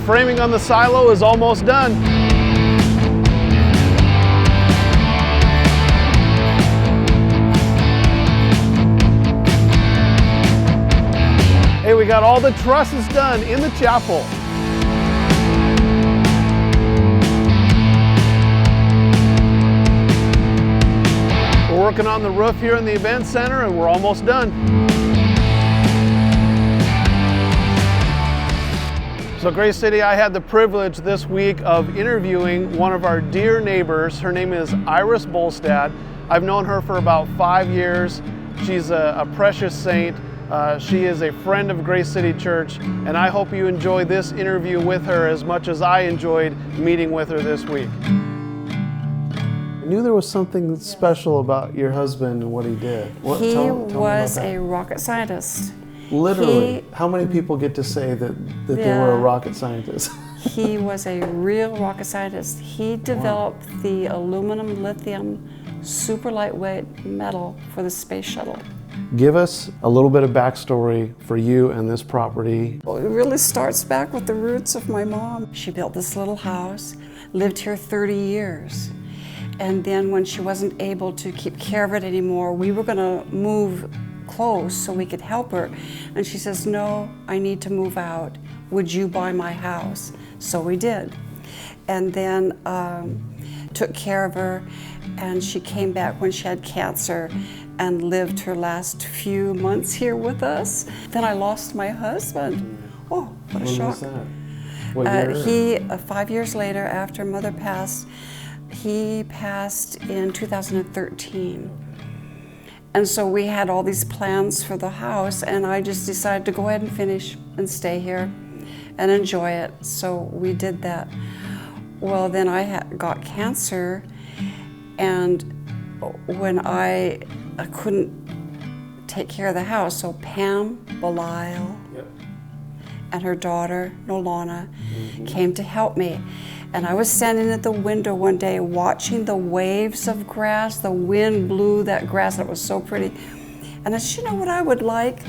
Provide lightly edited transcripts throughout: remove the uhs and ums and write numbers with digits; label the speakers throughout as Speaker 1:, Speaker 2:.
Speaker 1: framing on the silo is almost done. Hey, we got all the trusses done in the chapel. We're working on the roof here in the event center and we're almost done. So Grace City, I had the privilege this week of interviewing one of our dear neighbors. Her name is Iris Bolstad. I've known her for about 5 years. She's a precious saint. She is a friend of Grace City Church, and I hope you enjoy this interview with her as much as I enjoyed meeting with her this week. I knew there was something special about your husband and what he did.
Speaker 2: He was a rocket scientist.
Speaker 1: Literally, how many people get to say that they were a rocket scientist?
Speaker 2: He was a real rocket scientist. He developed the aluminum lithium super lightweight metal for the space shuttle.
Speaker 1: Give us a little bit of backstory for you and this property.
Speaker 2: Well, it really starts back with the roots of my mom. She built this little house, lived here 30 years. And then when she wasn't able to keep care of it anymore, we were gonna move close so we could help her. And she says, no, I need to move out. Would you buy my house? So we did. And then took care of her, and she came back when she had cancer and lived her last few months here with us. Then I lost my husband. Oh, what a shock.
Speaker 1: When was that? What year?
Speaker 2: He, 5 years later, after Mother passed, he passed in 2013. And so we had all these plans for the house, and I just decided to go ahead and finish and stay here and enjoy it. So we did that. Well, then I got cancer, and when I couldn't take care of the house, so Pam Belial and her daughter, Nolana, came to help me. And I was standing at the window one day watching the waves of grass. The wind blew that grass, and it was so pretty. And I said, you know what I would like?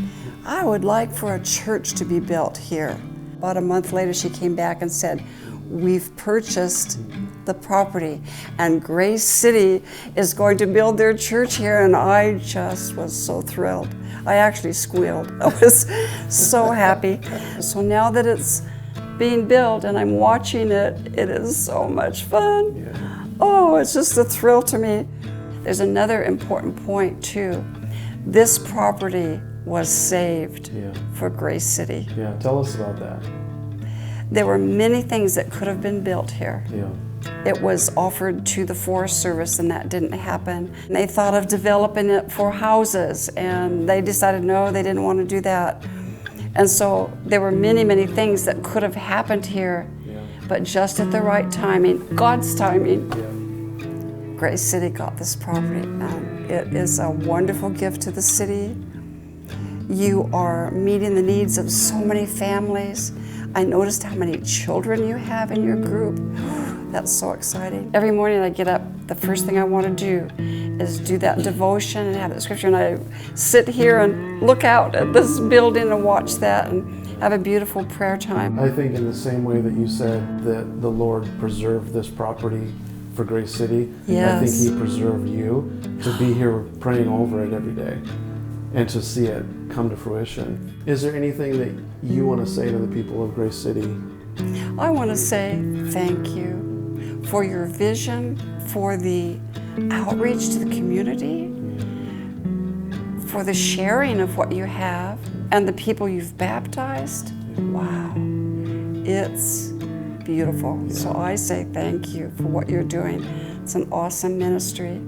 Speaker 2: I would like for a church to be built here. About a month later, she came back and said, we've purchased the property, and Grace City is going to build their church here, and I just was so thrilled. I actually squealed. I was so happy. So now that it's being built and I'm watching it, it is so much fun.
Speaker 1: Yeah.
Speaker 2: Oh, it's just a thrill to me. There's another important point too. This property was saved for Grace City.
Speaker 1: Yeah, tell us about that.
Speaker 2: There were many things that could have been built here.
Speaker 1: Yeah.
Speaker 2: It was offered to the Forest Service, and that didn't happen. And they thought of developing it for houses, and they decided no, they didn't want to do that. And so there were many, many things that could have happened here, but just at the right timing, God's timing, Grace City got this property. And it is a wonderful gift to the city. You are meeting the needs of so many families. I noticed how many children you have in your group. That's so exciting. Every morning I get up, the first thing I want to do is do that devotion and have that scripture, and I sit here and look out at this building and watch that and have a beautiful prayer time.
Speaker 1: I think in the same way that you said that the Lord preserved this property for Grace City, I think He preserved you to be here praying over it every day and to see it come to fruition. Is there anything that you want to say to the people of Grace City?
Speaker 2: I want to say thank you for your vision, for the outreach to the community, for the sharing of what you have, and the people you've baptized. Wow, it's beautiful. So I say thank you for what you're doing. It's an awesome ministry.